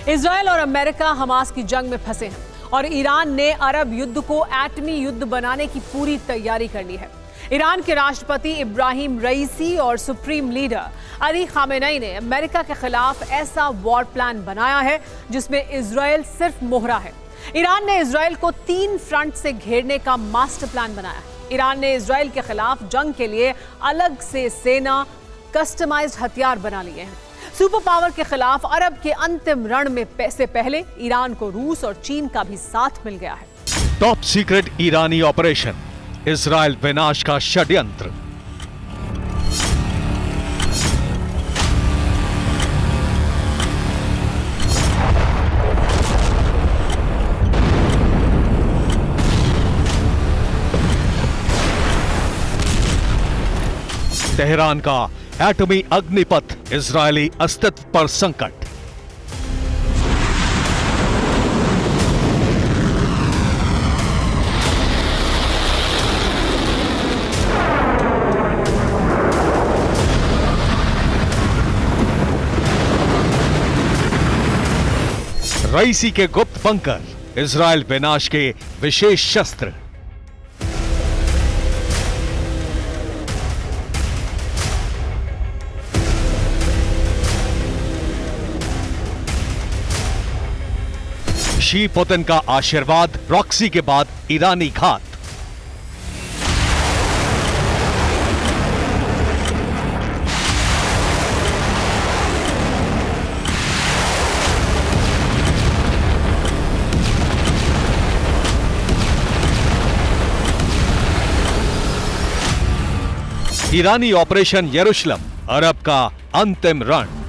Israel और America Hamas की जंग में फंसे हैं और ईरान ने अरब युद्ध को एटमी युद्ध बनाने की पूरी तैयारी कर ली है। ईरान के राष्ट्रपति इब्राहिम रईसी और सुप्रीम लीडर अली खामेनेई ने अमेरिका के खिलाफ ऐसा वॉर प्लान बनाया है जिसमें इजरायल सिर्फ मोहरा है। ईरान ने इजरायल को 3 फ्रंट से घेरने का मास्टर प्लान बनाया है। ईरान ने इजरायल के खिलाफ जंग के लिए अलग से सेना, कस्टमाइज्ड हथियार बना लिए हैं। सुपर पावर के खिलाफ अरब के अंतिम रण में से पहले ईरान को रूस और चीन का भी साथ मिल गया है। टॉप सीक्रेट ईरानी ऑपरेशन, इजरायल विनाश का षड्यंत्र। तेहरान का एटमी अग्निपथ, इजरायली अस्तित्व पर संकट। रईसी के गुप्त बंकर, इजरायल विनाश के विशेष शस्त्र। शी पुतिन का आशीर्वाद, प्रॉक्सी के बाद ईरानी घात। ईरानी ऑपरेशन यरूशलेम, अरब का अंतिम रण।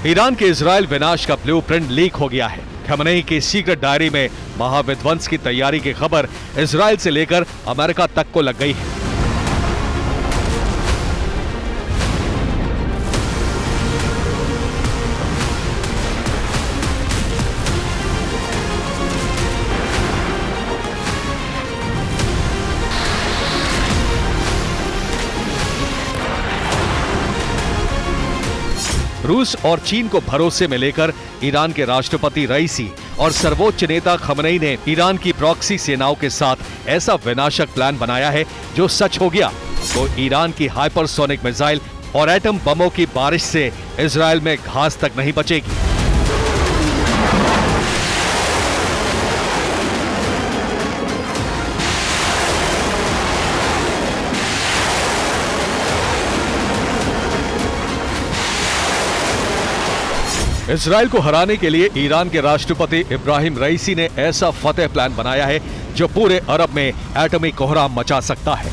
ईरान के इजरायल विनाश का ब्लूप्रिंट लीक हो गया है। खमेनेई की सीक्रेट डायरी में महाविध्वंस की तैयारी की खबर इजरायल से लेकर अमेरिका तक को लग गई है। रूस और चीन को भरोसे में लेकर ईरान के राष्ट्रपति रईसी और सर्वोच्च नेता खमेनेई ने ईरान की प्रॉक्सी सेनाओं के साथ ऐसा विनाशक प्लान बनाया है जो सच हो गया तो ईरान की हाइपरसोनिक मिसाइल और एटम बमों की बारिश से इजरायल में घास तक नहीं बचेगी। इजरायल को हराने के लिए ईरान के राष्ट्रपति इब्राहिम रईसी ने ऐसा फतेह प्लान बनाया है जो पूरे अरब में एटमी कोहराम मचा सकता है।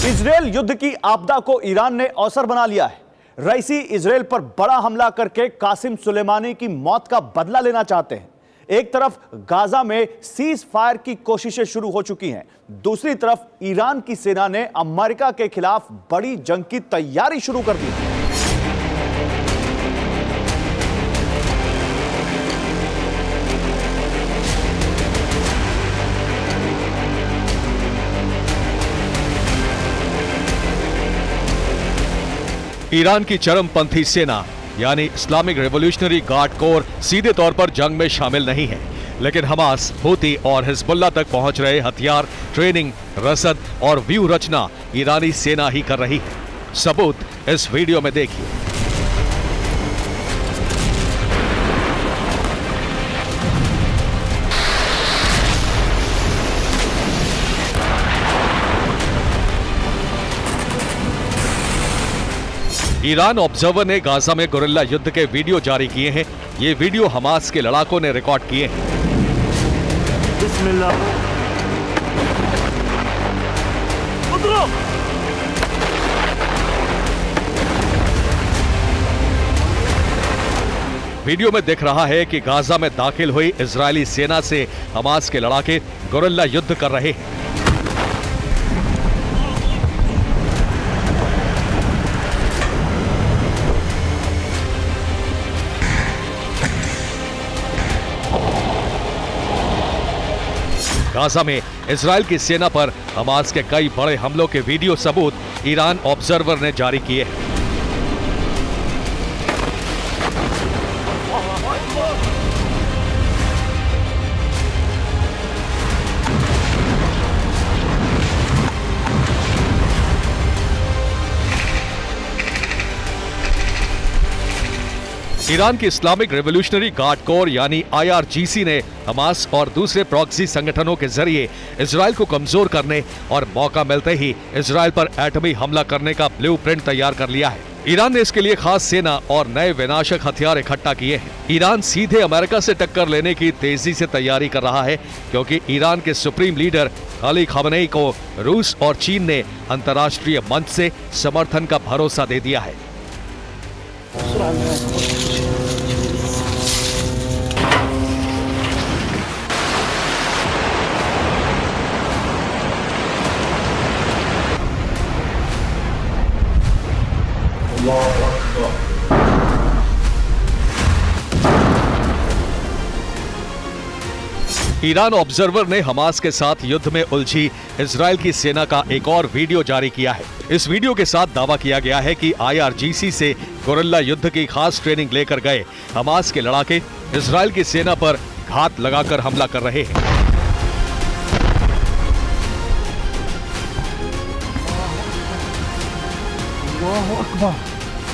इजरायल युद्ध की आपदा को ईरान ने अवसर बना लिया है। रईसी इजरायल पर बड़ा हमला करके कासिम सुलेमानी की मौत का बदला लेना चाहते हैं। एक तरफ गाजा में सीज फायर की कोशिशें शुरू हो चुकी हैं, दूसरी तरफ ईरान की सेना ने अमेरिका के खिलाफ बड़ी जंग की तैयारी शुरू कर दी है। ईरान की चरमपंथी सेना यानी इस्लामिक रिवॉल्यूशनरी गार्ड कोर सीधे तौर पर जंग में शामिल नहीं है, लेकिन हमास, हूती और हिजबुल्लाह तक पहुंच रहे हथियार, ट्रेनिंग, रसद और व्यू रचना ईरानी सेना ही कर रही है। सबूत इस वीडियो में देखिए। ईरान ऑब्जर्वर ने गाजा में गोरिल्ला युद्ध के वीडियो जारी किए हैं। ये वीडियो हमास के लड़ाकों ने रिकॉर्ड किए हैं। वीडियो में दिख रहा है कि गाजा में दाखिल हुई इजरायली सेना से हमास के लड़ाके गोरिल्ला युद्ध कर रहे हैं। गाजा में इजरायल की सेना पर हमास के कई बड़े हमलों के वीडियो सबूत ईरान ऑब्जर्वर ने जारी किए हैं। ईरान की इस्लामिक रेवोल्यूशनरी गार्ड कोर यानी IRGC ने हमास और दूसरे प्रॉक्सी संगठनों के जरिए इजरायल को कमजोर करने और मौका मिलते ही इजरायल पर एटमी हमला करने का ब्लूप्रिंट तैयार कर लिया है। ईरान ने इसके लिए खास सेना और नए विनाशक हथियार इकट्ठा किए हैं। ईरान सीधे अमेरिका से टक्कर लेने की तेजी से तैयारी कर रहा है, क्योंकि ईरान के सुप्रीम लीडर अली खमेनी को रूस और चीन ने अंतर्राष्ट्रीय मंच से समर्थन का भरोसा दे दिया है। ईरान ऑब्जर्वर ने हमास के साथ युद्ध में उलझी इजरायल की सेना का एक और वीडियो जारी किया है। इस वीडियो के साथ दावा किया गया है कि IRGC से गोरिल्ला युद्ध की खास ट्रेनिंग लेकर गए हमास के लड़ाके इजरायल की सेना पर घात लगाकर हमला कर रहे हैं।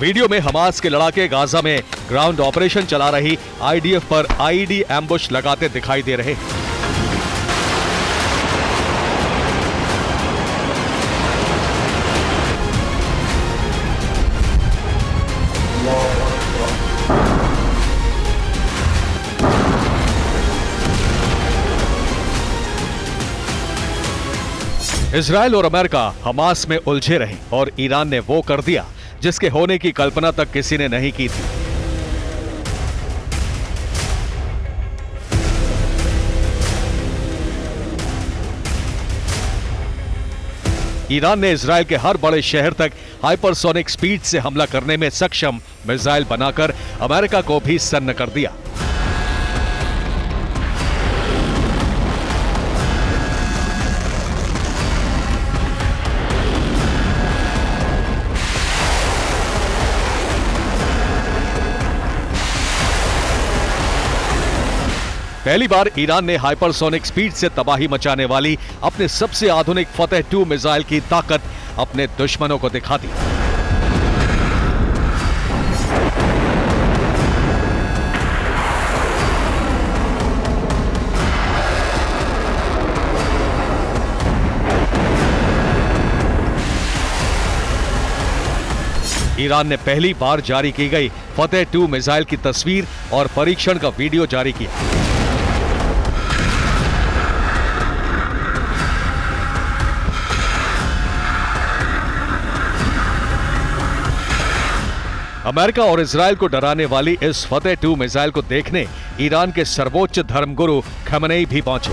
वीडियो में हमास के लड़ाके गाजा में ग्राउंड ऑपरेशन चला रही IDF पर IED एम्बुश लगाते दिखाई दे रहे हैं। इजरायल और अमेरिका हमास में उलझे रहे और ईरान ने वो कर दिया जिसके होने की कल्पना तक किसी ने नहीं की थी। ईरान ने इजरायल के हर बड़े शहर तक हाइपरसोनिक स्पीड से हमला करने में सक्षम मिसाइल बनाकर अमेरिका को भी सन्न कर दिया। पहली बार ईरान ने हाइपरसोनिक स्पीड से तबाही मचाने वाली अपने सबसे आधुनिक फतेह 2 मिसाइल की ताकत अपने दुश्मनों को दिखा दी। ईरान ने पहली बार जारी की गई फतेह 2 मिसाइल की तस्वीर और परीक्षण का वीडियो जारी किया। अमेरिका और इजरायल को डराने वाली इस फतेह 2 मिसाइल को देखने ईरान के सर्वोच्च धर्मगुरु खमेनी भी पहुंचे।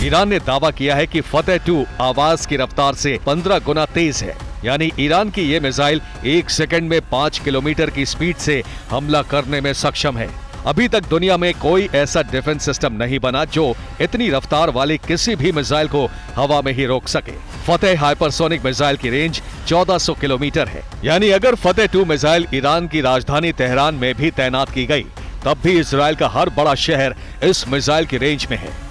ईरान ने दावा किया है कि फतेह 2 आवाज की रफ्तार से 15 गुना तेज है, यानी ईरान की ये मिसाइल 1 सेकंड में 5 किलोमीटर की स्पीड से हमला करने में सक्षम है। अभी तक दुनिया में कोई ऐसा डिफेंस सिस्टम नहीं बना जो इतनी रफ्तार वाली किसी भी मिसाइल को हवा में ही रोक सके। फतेह हाइपरसोनिक मिसाइल की रेंज 1400 किलोमीटर है, यानी अगर फतेह 2 मिसाइल ईरान की राजधानी तेहरान में भी तैनात की गई तब भी इजरायल का हर बड़ा शहर इस मिसाइल की रेंज में है।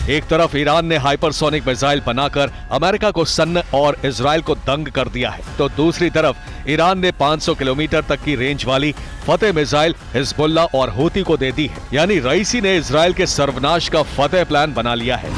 एक तरफ ईरान ने हाइपरसोनिक मिसाइल बनाकर अमेरिका को सन्न और इजराइल को दंग कर दिया है, तो दूसरी तरफ ईरान ने 500 किलोमीटर तक की रेंज वाली फतेह मिसाइल हिजबुल्ला और हूती को दे दी है। यानी रईसी ने इजराइल के सर्वनाश का फतेह प्लान बना लिया है।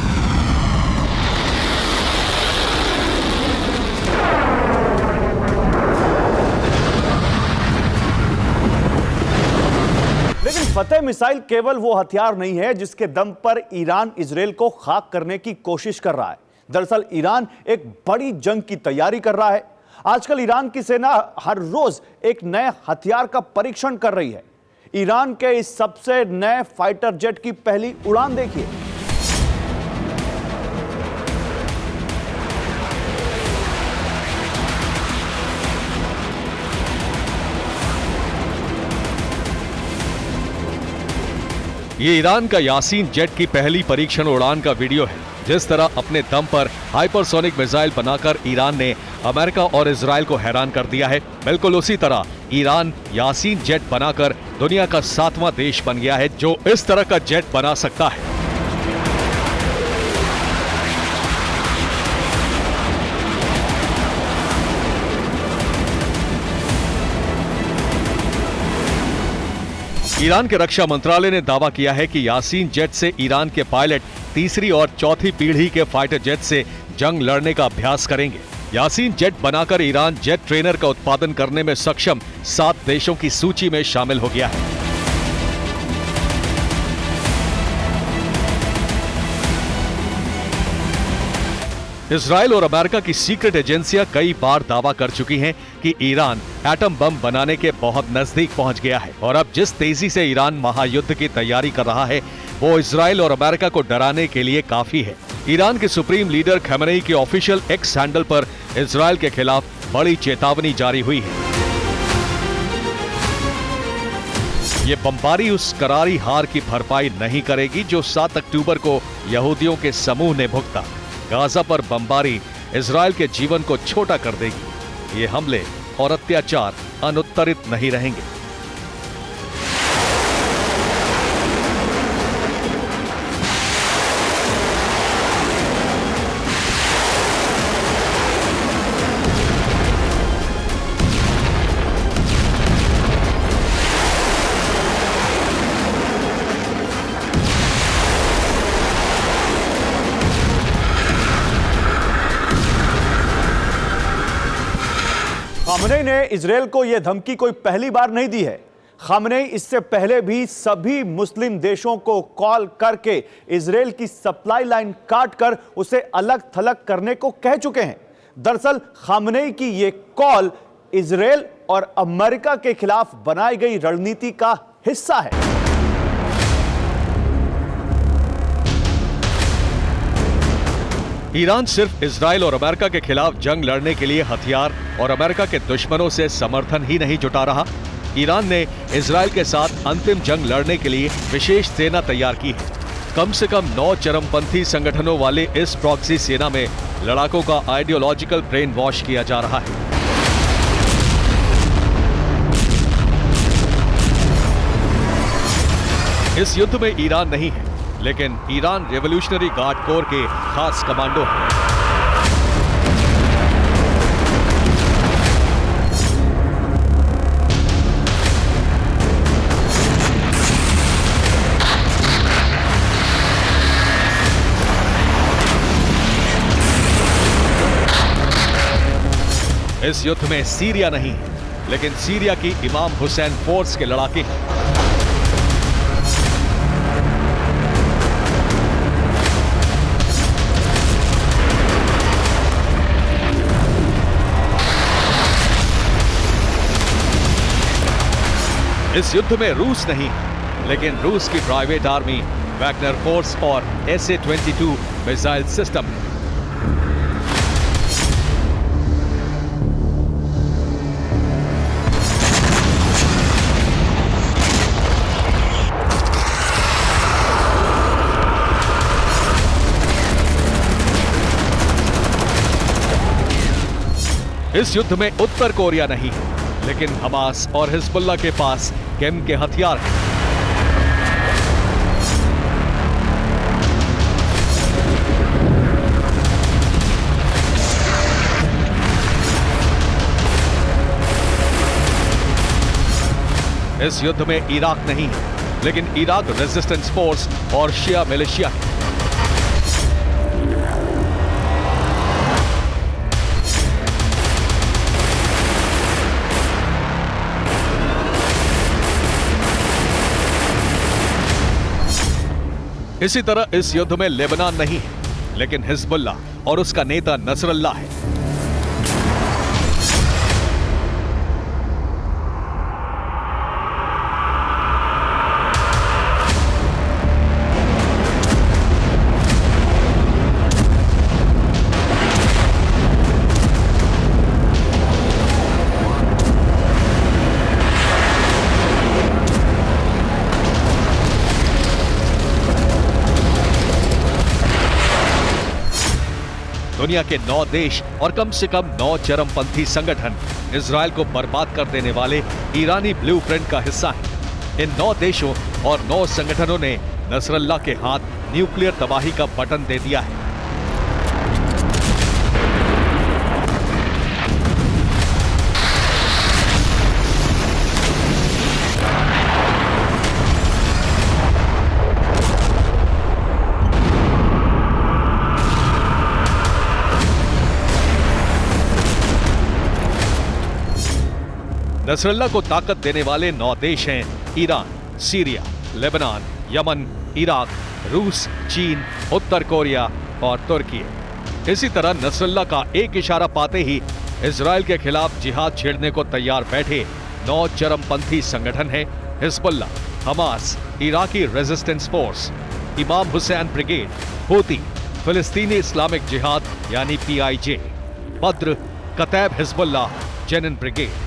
लेकिन फतेह मिसाइल केवल वो हथियार नहीं है जिसके दम पर ईरान इजराइल को खाक करने की कोशिश कर रहा है। दरअसल ईरान एक बड़ी जंग की तैयारी कर रहा है। आजकल ईरान की सेना हर रोज एक नए हथियार का परीक्षण कर रही है। ईरान के इस सबसे नए फाइटर जेट की पहली उड़ान देखिए। ये ईरान का यासीन जेट की पहली परीक्षण उड़ान का वीडियो है। जिस तरह अपने दम पर हाइपरसोनिक मिसाइल बनाकर ईरान ने अमेरिका और इजराइल को हैरान कर दिया है, बिल्कुल उसी तरह ईरान यासीन जेट बनाकर दुनिया का 7वां देश बन गया है जो इस तरह का जेट बना सकता है। ईरान के रक्षा मंत्रालय ने दावा किया है कि यासीन जेट से ईरान के पायलट तीसरी और चौथी पीढ़ी के फाइटर जेट से जंग लड़ने का अभ्यास करेंगे। यासीन जेट बनाकर ईरान जेट ट्रेनर का उत्पादन करने में सक्षम 7 देशों की सूची में शामिल हो गया है। इजराइल और अमेरिका की सीक्रेट एजेंसियां कई बार दावा कर चुकी हैं कि ईरान एटम बम बनाने के बहुत नजदीक पहुंच गया है और अब जिस तेजी से ईरान महायुद्ध की तैयारी कर रहा है वो इजराइल और अमेरिका को डराने के लिए काफी है। ईरान के सुप्रीम लीडर खमेनेई के ऑफिशियल एक्स हैंडल पर इजराइल के खिलाफ बड़ी चेतावनी जारी हुई है। ये बमबारी उस करारी हार की भरपाई नहीं करेगी जो 7 अक्टूबर को यहूदियों के समूह ने भुगता। गाजा पर बमबारी इजराइल के जीवन को छोटा कर देगी। ये हमले और अत्याचार अनुत्तरित नहीं रहेंगे। खामनेई ने इजराइल को यह धमकी कोई पहली बार नहीं दी है। खामनेई इससे पहले भी सभी मुस्लिम देशों को कॉल करके इजराइल की सप्लाई लाइन काटकर उसे अलग थलग करने को कह चुके हैं। दरअसल खामनेई की यह कॉल इजराइल और अमेरिका के खिलाफ बनाई गई रणनीति का हिस्सा है। ईरान सिर्फ इजराइल और अमेरिका के खिलाफ जंग लड़ने के लिए हथियार और अमेरिका के दुश्मनों से समर्थन ही नहीं जुटा रहा, ईरान ने इजराइल के साथ अंतिम जंग लड़ने के लिए विशेष सेना तैयार की है। कम से कम 9 चरमपंथी संगठनों वाले इस प्रॉक्सी सेना में लड़ाकों का आइडियोलॉजिकल ब्रेन वॉश किया जा रहा है। इस युद्ध में ईरान नहीं है, लेकिन ईरान रेवोल्यूशनरी गार्ड कोर के खास कमांडो हैं। इस युद्ध में सीरिया नहीं है, लेकिन सीरिया की इमाम हुसैन फोर्स के लड़ाके हैं। इस युद्ध में रूस नहीं, लेकिन रूस की प्राइवेट आर्मी, वैगनर फोर्स और SA-22 मिसाइल सिस्टम है। इस युद्ध में उत्तर कोरिया नहीं है, लेकिन हमास और हिजबुल्लाह के पास केम के हथियार हैं। इस युद्ध में इराक नहीं है, लेकिन इराक रेजिस्टेंस फोर्स और शिया मिलिशिया है। इसी तरह इस युद्ध में लेबनान नहीं है, लेकिन हिजबुल्लाह और उसका नेता नसरल्लाह है। दुनिया के 9 देश और कम से कम 9 चरमपंथी संगठन इजराइल को बर्बाद कर देने वाले ईरानी ब्लूप्रिंट का हिस्सा हैं। इन 9 देशों और 9 संगठनों ने नसरल्लाह के हाथ न्यूक्लियर तबाही का बटन दे दिया है। नसरल्लाह को ताकत देने वाले 9 देश हैं Iran, Syria, Lebanon, Yemen, Iraq, रूस, चीन, उत्तर कोरिया और तुर्की। इसी तरह नसरल्लाह का एक इशारा पाते ही इजराइल के खिलाफ जिहाद छेड़ने को तैयार बैठे 9 चरमपंथी संगठन हैं Hezbollah, Hamas, Iraqi resistance force, Imam Hussain Brigade, Houthi, फिलिस्तीनी इस्लामिक जिहाद यानी PIJ, Badr, Kataib Hezbollah, Jenin brigade.